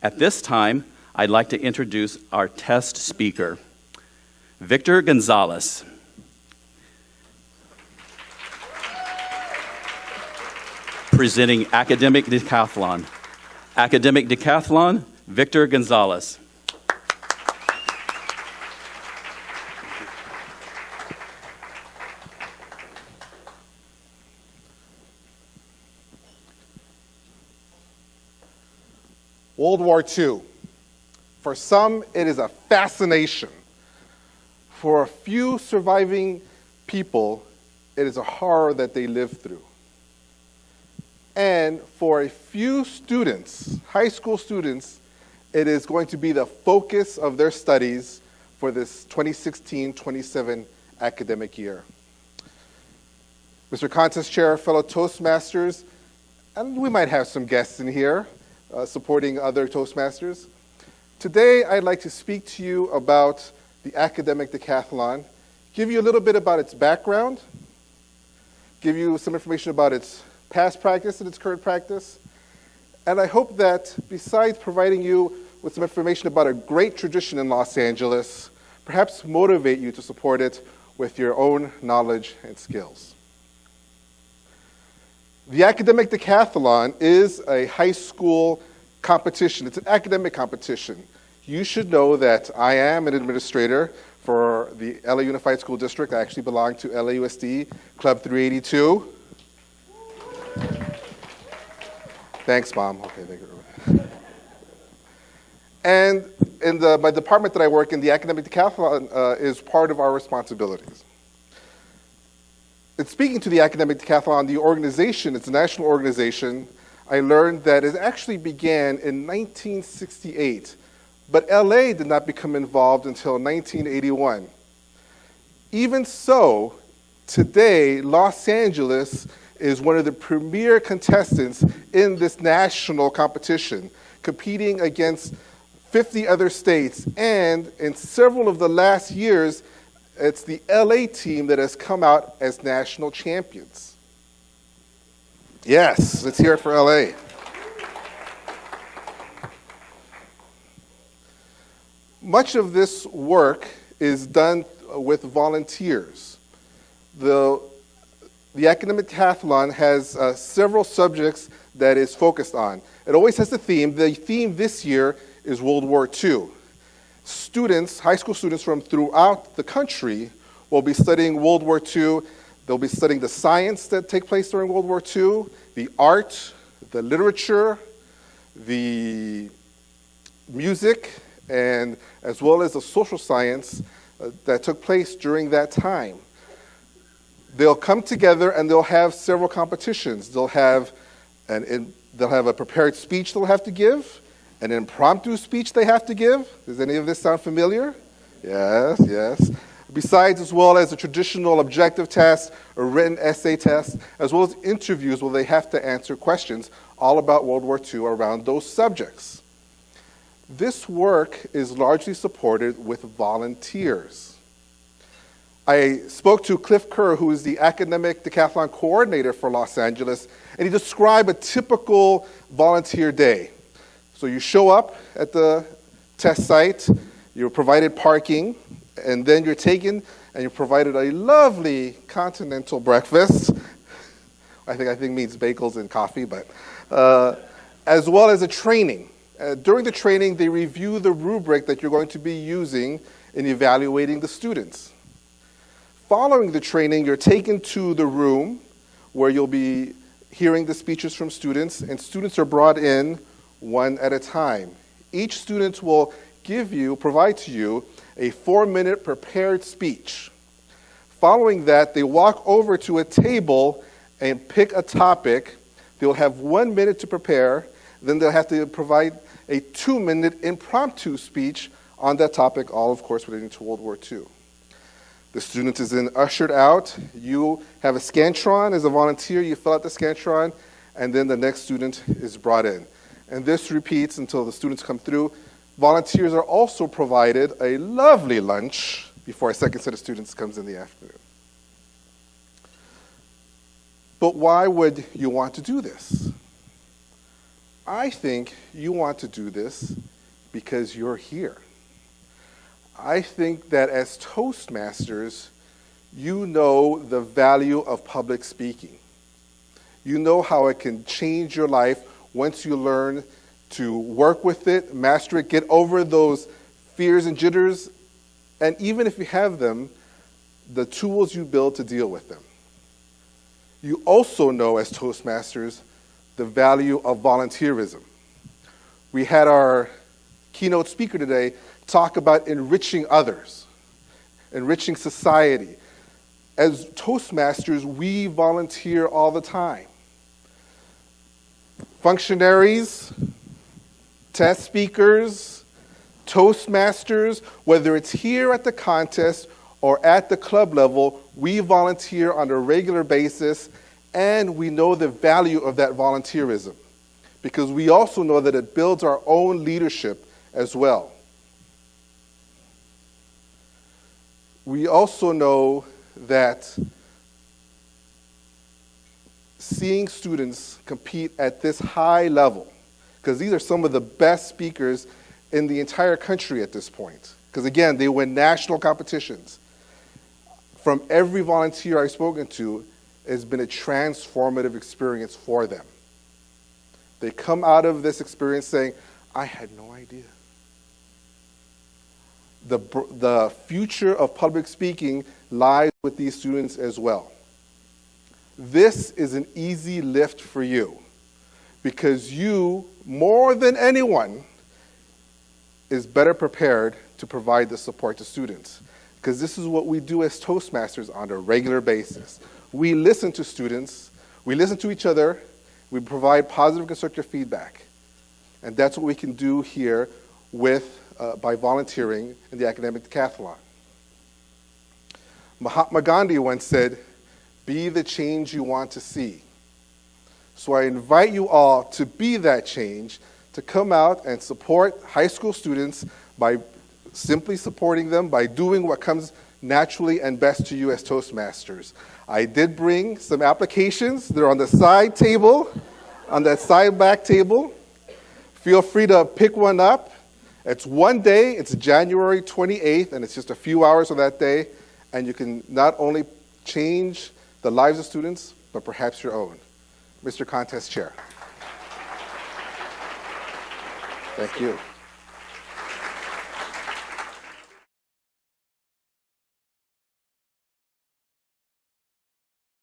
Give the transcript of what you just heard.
At this time, I'd like to introduce our test speaker, Victor Gonzalez. Presenting Academic Decathlon. Academic Decathlon, Victor Gonzalez. World War II. For some, it is a fascination. For a few surviving people, it is a horror that they lived through. And for a few students, high school students, it is going to be the focus of their studies for this 2016-27 academic year. Mr. Contest Chair, fellow Toastmasters, and we might have some guests in here supporting other Toastmasters. Today, I'd like to speak to you about the Academic Decathlon, give you a little bit about its background, give you some information about its past practice and its current practice, and I hope that besides providing you with some information about a great tradition in Los Angeles, perhaps motivate you to support it with your own knowledge and skills. The Academic Decathlon is a high school competition. It's an academic competition. You should know that I am an administrator for the LA Unified School District. I actually belong to LAUSD Club 382. Thanks, Mom. Okay, thank you. And in my department that I work in, the Academic Decathlon is part of our responsibilities. In speaking to the Academic Decathlon, the organization, it's a national organization, I learned that it actually began in 1968, but LA did not become involved until 1981. Even so, today, Los Angeles is one of the premier contestants in this national competition, competing against 50 other states, and in several of the last years, it's the LA team that has come out as national champions. Yes, let's hear it for LA. Much of this work is done with volunteers. The Academic Decathlon has several subjects that is focused on. It always has a theme. The theme this year is World War II. Students, high school students from throughout the country will be studying World War II. They'll be studying the science that take place during World War II, the art, the literature, the music, and as well as the social science that took place during that time. They'll come together and they'll have several competitions. They'll have a prepared speech they'll have to give, an impromptu speech they have to give. Does any of this sound familiar? Yes, yes. Besides, as well as a traditional objective test, a written essay test, as well as interviews where they have to answer questions all about World War II around those subjects. This work is largely supported with volunteers. I spoke to Cliff Kerr, who is the Academic Decathlon coordinator for Los Angeles, and he described a typical volunteer day. So you show up at the test site, you're provided parking, and then you're taken and you're provided a lovely continental breakfast. I think means bagels and coffee, but as well as a training. During the training, they review the rubric that you're going to be using in evaluating the students. Following the training, you're taken to the room where you'll be hearing the speeches from students, and students are brought in one at a time. Each student will provide to you a 4-minute prepared speech. Following that, they walk over to a table and pick a topic. They'll have 1 minute to prepare, then they'll have to provide a 2-minute impromptu speech on that topic, all of course relating to World War II. The student is then ushered out. You have a Scantron as a volunteer. You fill out the Scantron, and then the next student is brought in. And this repeats until the students come through. Volunteers are also provided a lovely lunch before a second set of students comes in the afternoon. But why would you want to do this? I think you want to do this because you're here. I think that as Toastmasters, you know the value of public speaking. You know how it can change your life once you learn to work with it, master it, get over those fears and jitters, and even if you have them, the tools you build to deal with them. You also know as Toastmasters the value of volunteerism. We had our keynote speaker today talk about enriching others, enriching society. As Toastmasters, we volunteer all the time. Functionaries, test speakers, Toastmasters, whether it's here at the contest or at the club level, we volunteer on a regular basis, and we know the value of that volunteerism because we also know that it builds our own leadership as well. We also know that seeing students compete at this high level, because these are some of the best speakers in the entire country at this point, because again, they win national competitions. From every volunteer I've spoken to, it's been a transformative experience for them. They come out of this experience saying, I had no idea. The future of public speaking lies with these students as well. This is an easy lift for you because you, more than anyone, is better prepared to provide the support to students. Because this is what we do as Toastmasters on a regular basis. We listen to students, we listen to each other, we provide positive constructive feedback. And that's what we can do here by volunteering in the academic decathlon. Mahatma Gandhi once said, be the change you want to see. So I invite you all to be that change, to come out and support high school students by simply supporting them, by doing what comes naturally and best to you as Toastmasters. I did bring some applications. They're on the side table, on that side back table. Feel free to pick one up. It's one day, it's January 28th, and it's just a few hours of that day, and you can not only change the lives of students, but perhaps your own. Mr. Contest Chair. Thank you.